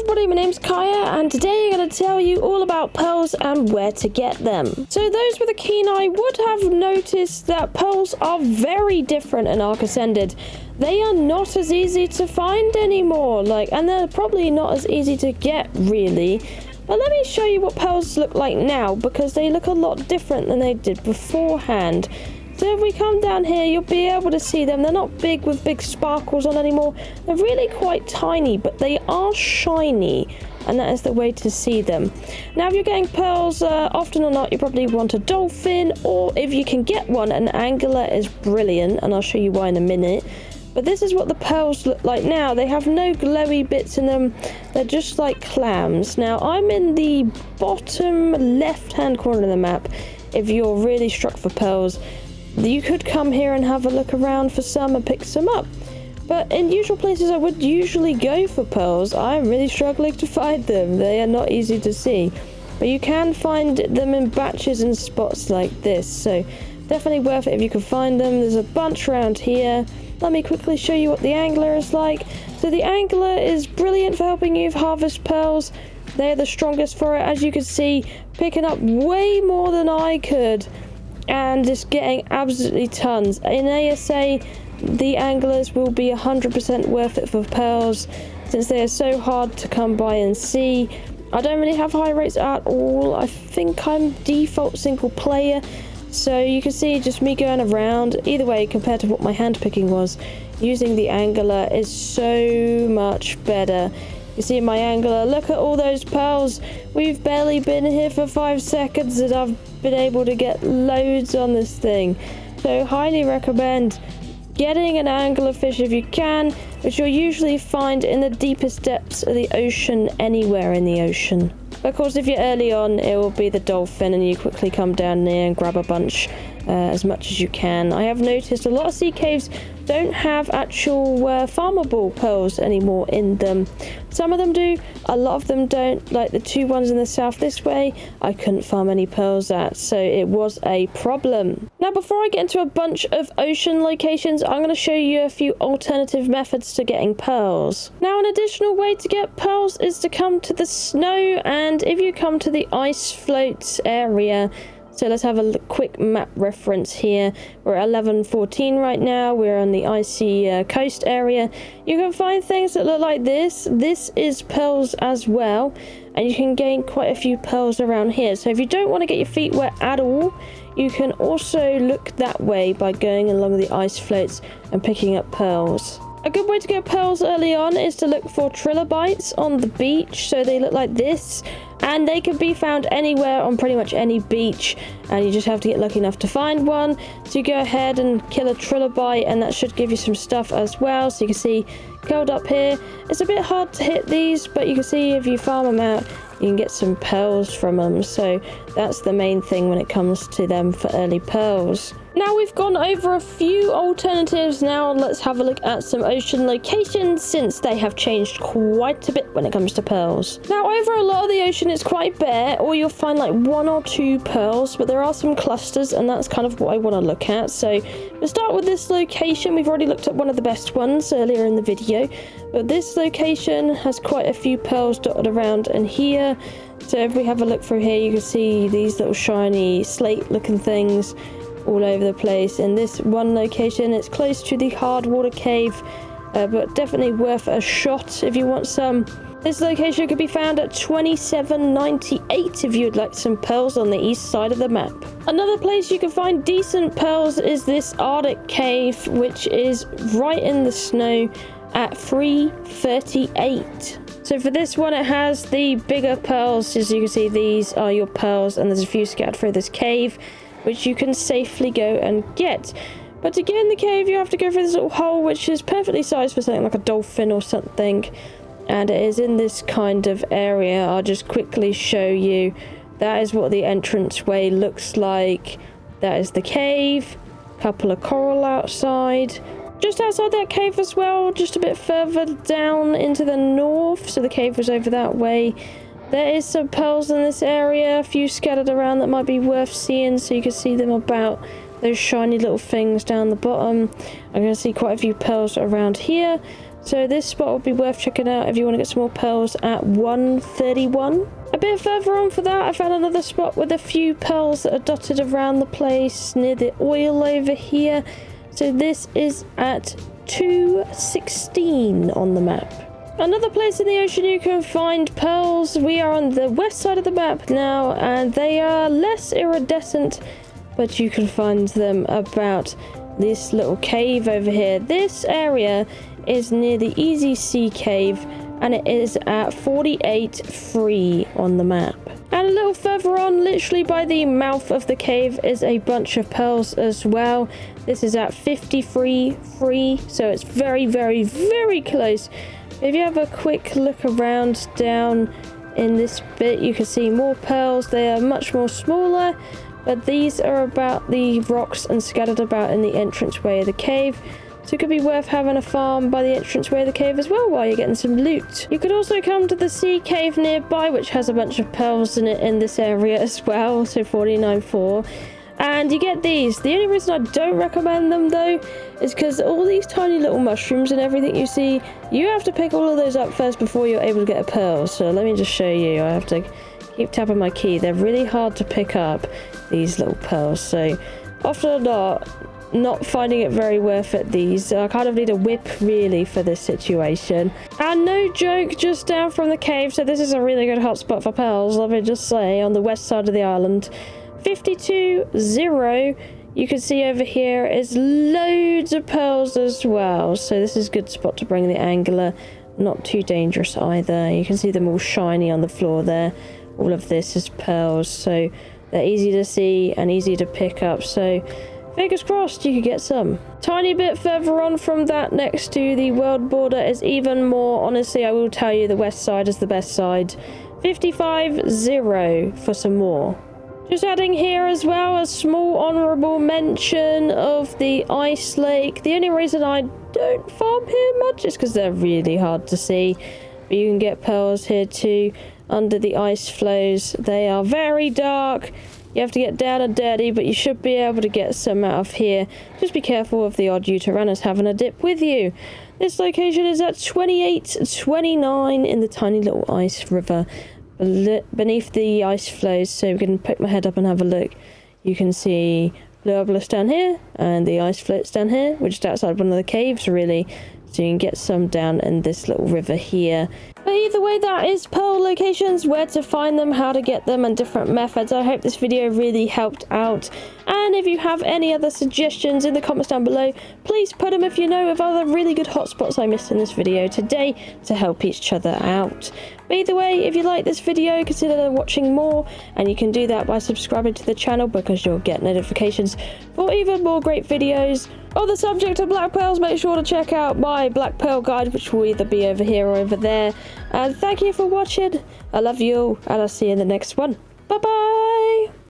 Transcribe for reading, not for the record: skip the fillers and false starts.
everybody, my name's Kiah, and today I'm going to tell you all about pearls and where to get them. So those with a keen eye would have noticed that pearls are very different in ARK Ascended. They are not as easy to find anymore, and they're probably not as easy to get, really. But let me show you what pearls look like now, because they look a lot different than they did beforehand. So if we come down here, you'll be able to see them. They're not big with big sparkles on anymore. They're really quite tiny, but they are shiny, and that is the way to see them. Now, if you're getting pearls, often or not, you probably want a dolphin, or if you can get one, an angler is brilliant, and I'll show you why in a minute. But this is what the pearls look like now. They have no glowy bits in them. They're just like clams. Now, I'm in the bottom left-hand corner of the map. If you're really struck for pearls, you could come here and have a look around for some and pick some up. But in usual places I would usually go for pearls, I'm really struggling to find them. They are not easy to see. But you can find them in batches and spots like this, so definitely worth it if you can find them. There's a bunch around here. Let me quickly show you what the angler is like. So the angler is brilliant for helping you harvest pearls. They're the strongest for it, as you can see, picking up way more than I could. And just getting absolutely tons. In ASA, the anglers will be 100% worth it for pearls, since they are so hard to come by and see. I don't really have high rates at all. I think I'm default single player, so you can see just me going around. Either way, compared to what my hand picking was, using the angler is so much better. You see my angler, look at all those pearls. We've barely been here for 5 seconds and I've been able to get loads on this thing. So highly recommend getting an anglerfish if you can, which you'll usually find in the deepest depths of the ocean, anywhere in the ocean. Of course, if you're early on, it will be the dolphin and you quickly come down there and grab a bunch as much as you can. I have noticed a lot of sea caves don't have actual farmable pearls anymore in them. Some of them do, a lot of them don't. Like the 2 ones in the south this way, I couldn't farm any pearls at, so it was a problem. Now, before I get into a bunch of ocean locations, I'm going to show you a few alternative methods to getting pearls. Now, an additional way to get pearls is to come to the snow, and if you come to the ice floats area, so let's have a quick map reference here. We're at 11:14 right now. We're on the icy coast area. You can find things that look like this. This is pearls as well, and you can gain quite a few pearls around here. So if you don't want to get your feet wet at all, you can also look that way by going along the ice floats and picking up pearls. A good way to get pearls early on is to look for trilobites on the beach. So they look like this, and they can be found anywhere on pretty much any beach, and you just have to get lucky enough to find one. So you go ahead and kill a trilobite, and that should give you some stuff as well. So you can see curled up here, it's a bit hard to hit these, but you can see if you farm them out, you can get some pearls from them. So that's the main thing when it comes to them for early pearls. Now we've gone over a few alternatives. Now let's have a look at some ocean locations, since they have changed quite a bit when it comes to pearls. Now, over a lot of the ocean it's quite bare, or you'll find like 1 or 2 pearls, but there are some clusters, and that's kind of what I want to look at. So we'll start with this location. We've already looked at one of the best ones earlier in the video, but this location has quite a few pearls dotted around in here. So if we have a look through here, you can see these little shiny slate looking things all over the place. In this one location, it's close to the hard water cave, but definitely worth a shot if you want some. This location could be found at 2798 if you'd like some pearls on the east side of the map. Another place you can find decent pearls is this Arctic cave, which is right in the snow at 338. So for this one, it has the bigger pearls. As you can see, these are your pearls, and there's a few scattered through this cave, which you can safely go and get. But to get in the cave, you have to go through this little hole, which is perfectly sized for something like a dolphin or something. And it is in this kind of area. I'll just quickly show you. That is what the entranceway looks like. That is the cave. Couple of coral outside. Just outside that cave as well, just a bit further down into the north. So the cave was over that way. There is some pearls in this area, a few scattered around that might be worth seeing, so you can see them about. Those shiny little things down the bottom. I'm going to see quite a few pearls around here. So this spot would be worth checking out if you want to get some more pearls at 131. A bit further on for that, I found another spot with a few pearls that are dotted around the place near the oil over here. So this is at 216 on the map. Another place in the ocean you can find pearls. We are on the west side of the map now, and they are less iridescent, but you can find them about this little cave over here. This area is near the Easy Sea Cave, and it is at 48.3 on the map. And a little further on, literally by the mouth of the cave, is a bunch of pearls as well. This is at 53.3, so it's very, very, very close. If you have a quick look around down in this bit, you can see more pearls. They are much more smaller, but these are about the rocks and scattered about in the entranceway of the cave. So it could be worth having a farm by the entranceway of the cave as well while you're getting some loot. You could also come to the sea cave nearby, which has a bunch of pearls in it in this area as well, so 49.4. And you get these. The only reason I don't recommend them though is because all these tiny little mushrooms and everything you see, you have to pick all of those up first before you're able to get a pearl. So let me just show you. I have to keep tapping my key. They're really hard to pick up, these little pearls. So often or not finding it very worth it. These I kind of need a whip really for this situation. And no joke, just down from the cave, so this is a really good hotspot for pearls, let me just say, on the west side of the island. 52.0, you can see over here is loads of pearls as well, so this is a good spot to bring the angler. Not too dangerous either. You can see them all shiny on the floor there. All of this is pearls, so they're easy to see and easy to pick up, so fingers crossed you could get some. Tiny bit further on from that, next to the world border, is even more. Honestly, I will tell you the west side is the best side. 55.0 for some more. Just adding here as well a small honourable mention of the ice lake. The only reason I don't farm here much is because they're really hard to see. But you can get pearls here too under the ice flows. They are very dark. You have to get down and dirty, but you should be able to get some out of here. Just be careful of the odd Utaranus having a dip with you. This location is at 28.29 in the tiny little ice river beneath the ice flows, so we can pick my head up and have a look. You can see blue obelisk down here and the ice floats down here. We're just outside one of the caves really, so you can get some down in this little river here. But either way, that is pearl locations, where to find them, how to get them, and different methods. I hope this video really helped out, and if you have any other suggestions in the comments down below, please put them if you know of other really good hotspots I missed in this video today to help each other out. But either way, if you like this video, consider watching more, and you can do that by subscribing to the channel because you'll get notifications for even more great videos. On the subject of black pearls, make sure to check out my black pearl guide, which will either be over here or over there. And thank you for watching. I love you all, and I'll see you in the next one. Bye bye.